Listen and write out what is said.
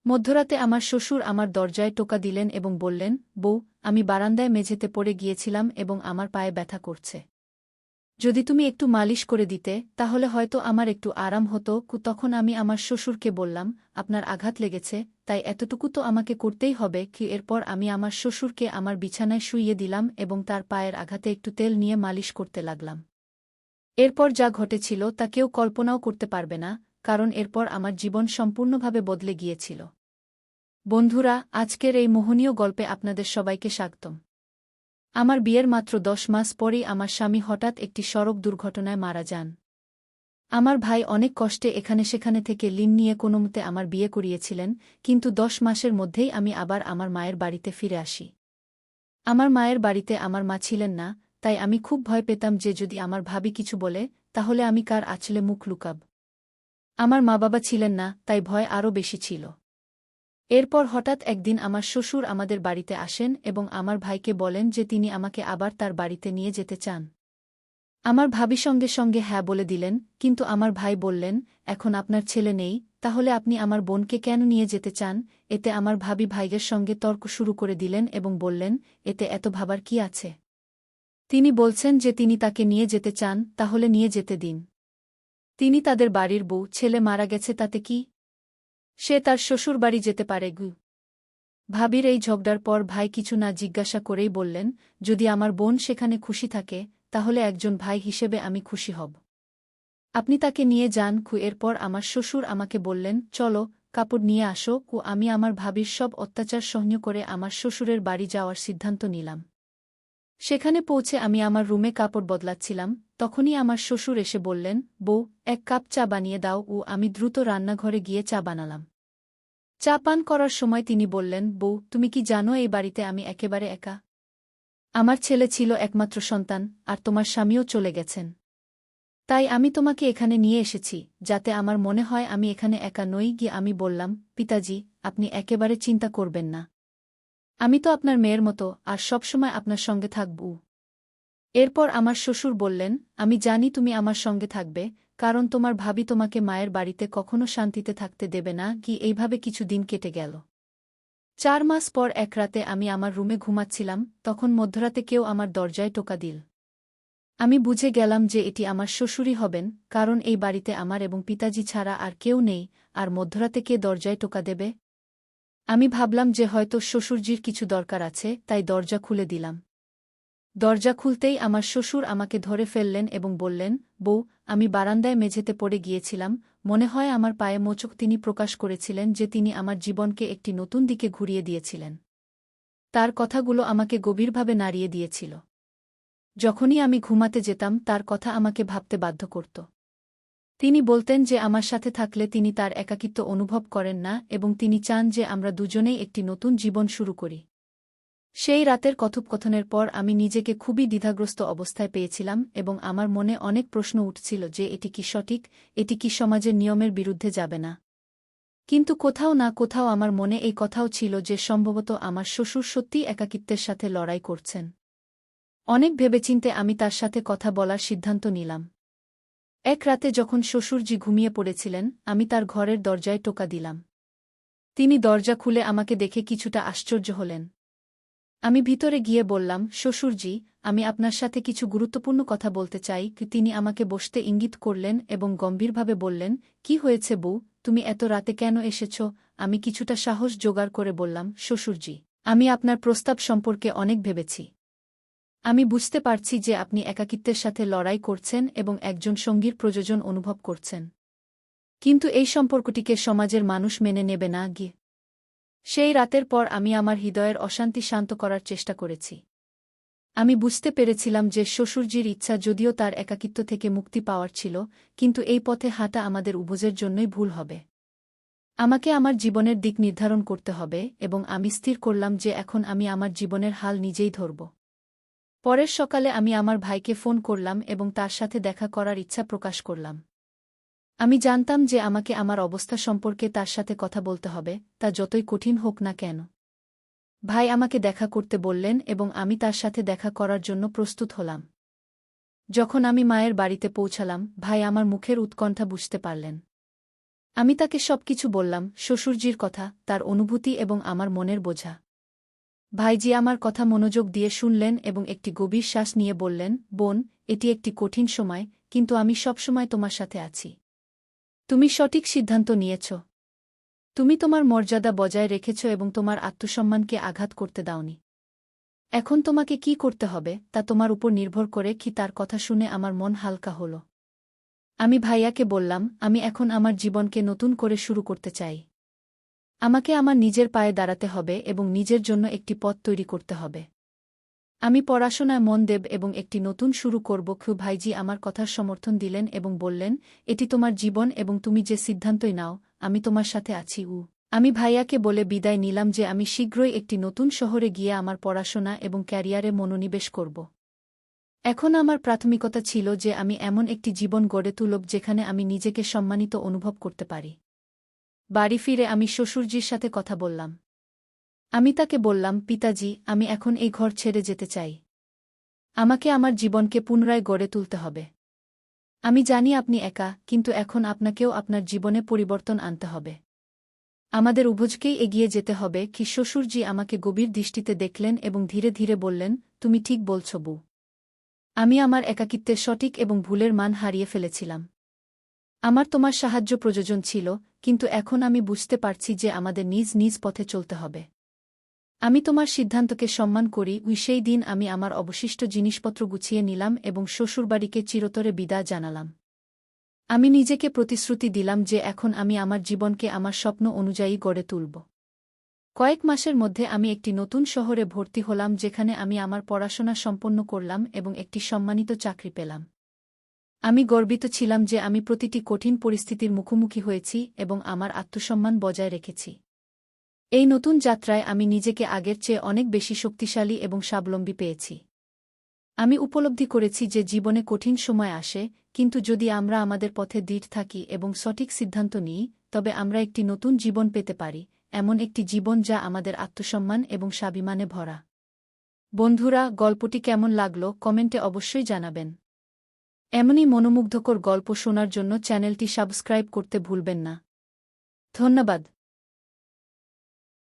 মধ্যরাতে আমার শ্বশুর আমার দরজায় টোকা দিলেন এবং বললেন, বউ, আমি বারান্দায় মেঝেতে পড়ে গিয়েছিলাম এবং আমার পায়ে ব্যথা করছে। যদি তুমি একটু মালিশ করে দিতে তাহলে হয়তো আমার একটু আরাম হতো। তখন আমি আমার শ্বশুরকে বললাম, আপনার আঘাত লেগেছে, তাই এতটুকু তো আমাকে করতেই হবে কি। এরপর আমি আমার শ্বশুরকে আমার বিছানায় শুইয়ে দিলাম এবং তার পায়ের আঘাতে একটু তেল নিয়ে মালিশ করতে লাগলাম। এরপর যা ঘটেছিল তা কেউ কল্পনাও করতে পারবে না, কারণ এরপর আমার জীবন সম্পূর্ণভাবে বদলে গিয়েছিল। বন্ধুরা, আজকের এই মোহনীয় গল্পে আপনাদের সবাইকে স্বাগতম। আমার বিয়ের মাত্র 10 মাস পরেই আমার স্বামী হঠাৎ একটি সড়ক দুর্ঘটনায় মারা যান। আমার ভাই অনেক কষ্টে এখানে সেখানে থেকে ঋণ নিয়ে কোনোমতে আমার বিয়ে করিয়েছিলেন, কিন্তু 10 মাসের মধ্যেই আমি আবার আমার মায়ের বাড়িতে ফিরে আসি। আমার মায়ের বাড়িতে আমার মা ছিলেন না, তাই আমি খুব ভয় পেতাম যে যদি আমার ভাবি কিছু বলে তাহলে আমি কার আঁচলে মুখ লুকাব। আমার মা বাবা ছিলেন না, তাই ভয় আরও বেশি ছিল। এরপর হঠাৎ একদিন আমার শ্বশুর আমাদের বাড়িতে আসেন এবং আমার ভাইকে বলেন যে তিনি আমাকে আবার তার বাড়িতে নিয়ে যেতে চান। আমার ভাবি সঙ্গে সঙ্গে হ্যাঁ বলে দিলেন, কিন্তু আমার ভাই বললেন, এখন আপনার ছেলে নেই, তাহলে আপনি আমার বোনকে কেন নিয়ে যেতে চান? এতে আমার ভাবি ভাইয়ের সঙ্গে তর্ক শুরু করে দিলেন এবং বললেন, এতে এত ভাবার কি আছে? তিনি বলছেন যে তিনি তাকে নিয়ে যেতে চান, তাহলে নিয়ে যেতে দিন। তিনি তাদের বাড়ির বউ, ছেলে মারা গেছে তাতে কি? সে তার শ্বশুর বাড়ি যেতে পারে গু। ভাবির এই ঝগড়ার পর ভাই কিছু না জিজ্ঞাসা করেই বললেন, যদি আমার বোন সেখানে খুশি থাকে তাহলে একজন ভাই হিসেবে আমি খুশি হব। আপনি তাকে নিয়ে যান। এরপর আমার শ্বশুর আমাকে বললেন, চলো, কাপড় নিয়ে আসো। আমি আমার ভাবির সব অত্যাচার সহ্য করে আমার শ্বশুরের বাড়ি যাওয়ার সিদ্ধান্ত নিলাম। সেখানে পৌঁছে আমি আমার রুমে কাপড় বদলাচ্ছিলাম, তখনই আমার শ্বশুর এসে বললেন, বউ, 1 কাপ চা বানিয়ে দাও। আমি দ্রুত রান্নাঘরে গিয়ে চা বানালাম। চা পান করার সময় তিনি বললেন, বউ, তুমি কি জানো এই বাড়িতে আমি একেবারে একা? আমার ছেলে ছিল একমাত্র সন্তান, আর তোমার স্বামীও চলে গেছেন। তাই আমি তোমাকে এখানে নিয়ে এসেছি, যাতে আমার মনে হয় আমি এখানে একা নই। গিয়ে আমি বললাম, পিতাজি, আপনি একেবারে চিন্তা করবেন না। আমি তো আপনার মেয়ের মতো, আর সবসময় আপনার সঙ্গে থাকব। এরপর আমার শ্বশুর বললেন, আমি জানি তুমি আমার সঙ্গে থাকবে, কারণ তোমার ভাবি তোমাকে মায়ের বাড়িতে কখনো শান্তিতে থাকতে দেবে না। এইভাবে কিছু দিন কেটে গেল। 4 মাস পর এক রাতে আমি আমার রুমে ঘুমাচ্ছিলাম, তখন মধ্যরাতে কেউ আমার দরজায় টোকা দিল। আমি বুঝে গেলাম যে এটি আমার শ্বশুরই হবেন, কারণ এই বাড়িতে আমার এবং পিতাজি ছাড়া আর কেউ নেই, আর মধ্যরাতে কে দরজায় টোকা দেবে? আমি ভাবলাম যে হয়তো শ্বশুরজির কিছু দরকার আছে, তাই দরজা খুলে দিলাম। দরজা খুলতেই আমার শ্বশুর আমাকে ধরে ফেললেন এবং বললেন, বউ, আমি বারান্দায় মেঝেতে পড়ে গিয়েছিলাম, মনে হয় আমার পায়ে মোচক। তিনি প্রকাশ করেছিলেন যে তিনি আমার জীবনকে একটি নতুন দিকে ঘুরিয়ে দিয়েছিলেন। তার কথাগুলো আমাকে গভীরভাবে নাড়িয়ে দিয়েছিল। যখনই আমি ঘুমাতে যেতাম তার কথা আমাকে ভাবতে বাধ্য করত। তিনি বলতেন যে আমার সাথে থাকলে তিনি তার একাকিত্ব অনুভব করেন না এবং তিনি চান যে আমরা দুজনেই একটি নতুন জীবন শুরু করি। সেই রাতের কথোপকথনের পর আমি নিজেকে খুবই দ্বিধাগ্রস্ত অবস্থায় পেয়েছিলাম এবং আমার মনে অনেক প্রশ্ন উঠছিল যে এটি কি সঠিক, এটি কি সমাজের নিয়মের বিরুদ্ধে যাবে না? কিন্তু কোথাও না কোথাও আমার মনে এই কথাও ছিল যে সম্ভবত আমার শ্বশুর সত্যিই একাকিত্বের সাথে লড়াই করছেন। অনেক ভেবেচিন্তে আমি তার সাথে কথা বলার সিদ্ধান্ত নিলাম। এক রাতে যখন শ্বশুরজি ঘুমিয়ে পড়েছিলেন, আমি তার ঘরের দরজায় টোকা দিলাম। তিনি দরজা খুলে আমাকে দেখে কিছুটা আশ্চর্য হলেন। আমি ভিতরে গিয়ে বললাম, শ্বশুরজি, আমি আপনার সাথে কিছু গুরুত্বপূর্ণ কথা বলতে চাই। তিনি আমাকে বসতে ইঙ্গিত করলেন এবং গম্ভীরভাবে বললেন, কি হয়েছে বউ, তুমি এত রাতে কেন এসেছ? আমি কিছুটা সাহস জোগাড় করে বললাম, শ্বশুরজি, আমি আপনার প্রস্তাব সম্পর্কে অনেক ভেবেছি। আমি বুঝতে পারছি যে আপনি একাকিত্বের সাথে লড়াই করছেন এবং একজন সঙ্গীর প্রয়োজন অনুভব করছেন। কিন্তু এই সম্পর্কটিকে সমাজের মানুষ মেনে নেবে না। সেই রাতের পর আমি আমার হৃদয়ের অশান্তি শান্ত করার চেষ্টা করেছি। আমি বুঝতে পেরেছিলাম যে শ্বশুরজির ইচ্ছা যদিও তার একাকিত্ব থেকে মুক্তি পাওয়ার ছিল, কিন্তু এই পথে হাঁটা আমাদের উভয়ের জন্যই ভুল হবে। আমাকে আমার জীবনের দিক নির্ধারণ করতে হবে এবং আমি স্থির করলাম যে এখন আমি আমার জীবনের হাল নিজেই ধরব। পরের সকালে আমি আমার ভাইকে ফোন করলাম এবং তার সাথে দেখা করার ইচ্ছা প্রকাশ করলাম। আমি জানতাম যে আমাকে আমার অবস্থা সম্পর্কে তার সাথে কথা বলতে হবে, তা যতই কঠিন হোক না কেন। ভাই আমাকে দেখা করতে বললেন এবং আমি তার সাথে দেখা করার জন্য প্রস্তুত হলাম। যখন আমি মায়ের বাড়িতে পৌঁছালাম, ভাই আমার মুখের উৎকণ্ঠা বুঝতে পারলেন। আমি তাকে সবকিছু বললাম, শ্বশুরজির কথা, তার অনুভূতি এবং আমার মনের বোঝা। ভাইজি আমার কথা মনোযোগ দিয়ে শুনলেন এবং একটি গভীর শ্বাস নিয়ে বললেন, বোন, এটি একটি কঠিন সময়, কিন্তু আমি সবসময় তোমার সাথে আছি। তুমি সঠিক সিদ্ধান্ত নিয়েছ। তুমি তোমার মর্যাদা বজায় রেখেছ এবং তোমার আত্মসম্মানকে আঘাত করতে দাওনি। এখন তোমাকে কি করতে হবে তা তোমার উপর নির্ভর করে। কি তার কথা শুনে আমার মন হালকা হল। আমি ভাইয়াকে বললাম, আমি এখন আমার জীবনকে নতুন করে শুরু করতে চাই। আমাকে আমার নিজের পায়ে দাঁড়াতে হবে এবং নিজের জন্য একটি পথ তৈরি করতে হবে। আমি পড়াশোনায় মন দেব এবং একটি নতুন শুরু করব। ভাইজি আমার কথার সমর্থন দিলেন এবং বললেন, এটি তোমার জীবন এবং তুমি যে সিদ্ধান্তই নাও, আমি তোমার সাথে আছি। আমি ভাইয়াকে বলে বিদায় নিলাম যে আমি শীঘ্রই একটি নতুন শহরে গিয়ে আমার পড়াশোনা এবং ক্যারিয়ারে মনোনিবেশ করব। এখন আমার প্রাথমিকতা ছিল যে আমি এমন একটি জীবন গড়ে তুলব যেখানে আমি নিজেকে সম্মানিত অনুভব করতে পারি। বাড়ি ফিরে আমি শ্বশুরজির সাথে কথা বললাম। আমি তাকে বললাম, পিতাজি, আমি এখন এই ঘর ছেড়ে যেতে চাই। আমাকে আমার জীবনকে পুনরায় গড়ে তুলতে হবে। আমি জানি আপনি একা, কিন্তু এখন আপনাকেও আপনার জীবনে পরিবর্তন আনতে হবে। আমাদের উভয়কেই এগিয়ে যেতে হবে। কি শ্বশুরজি আমাকে গভীর দৃষ্টিতে দেখলেন এবং ধীরে ধীরে বললেন, তুমি ঠিক বলছ বউ। আমি আমার একাকিত্বের সঠিক এবং ভুলের মান হারিয়ে ফেলেছিলাম। আমার তোমার সাহায্য প্রয়োজন ছিল, কিন্তু এখন আমি বুঝতে পারছি যে আমাদের নিজ নিজ পথে চলতে হবে। আমি তোমার সিদ্ধান্তকে সম্মান করি। সেই দিন আমি আমার অবশিষ্ট জিনিসপত্র গুছিয়ে নিলাম এবং শ্বশুরবাড়িকে চিরতরে বিদায় জানালাম। আমি নিজেকে প্রতিশ্রুতি দিলাম যে এখন আমি আমার জীবনকে আমার স্বপ্ন অনুযায়ী গড়ে তুলব। কয়েক মাসের মধ্যে আমি একটি নতুন শহরে ভর্তি হলাম যেখানে আমি আমার পড়াশোনা সম্পন্ন করলাম এবং একটি সম্মানিত চাকরি পেলাম। আমি গর্বিত ছিলাম যে আমি প্রতিটি কঠিন পরিস্থিতির মুখোমুখি হয়েছি এবং আমার আত্মসম্মান বজায় রেখেছি। এই নতুন যাত্রায় আমি নিজেকে আগের চেয়ে অনেক বেশি শক্তিশালী এবং স্বাবলম্বী পেয়েছি। আমি উপলব্ধি করেছি যে জীবনে কঠিন সময় আসে, কিন্তু যদি আমরা আমাদের পথে দৃঢ় থাকি এবং সঠিক সিদ্ধান্ত নিই, তবে আমরা একটি নতুন জীবন পেতে পারি, এমন একটি জীবন যা আমাদের আত্মসম্মান এবং স্বাভিমানে ভরা। বন্ধুরা, গল্পটি কেমন লাগলো কমেন্টে অবশ্যই জানাবেন। এমনই মনোমুগ্ধকর গল্প শোনার জন্য চ্যানেলটি সাবস্ক্রাইব করতে ভুলবেন না। ধন্যবাদ।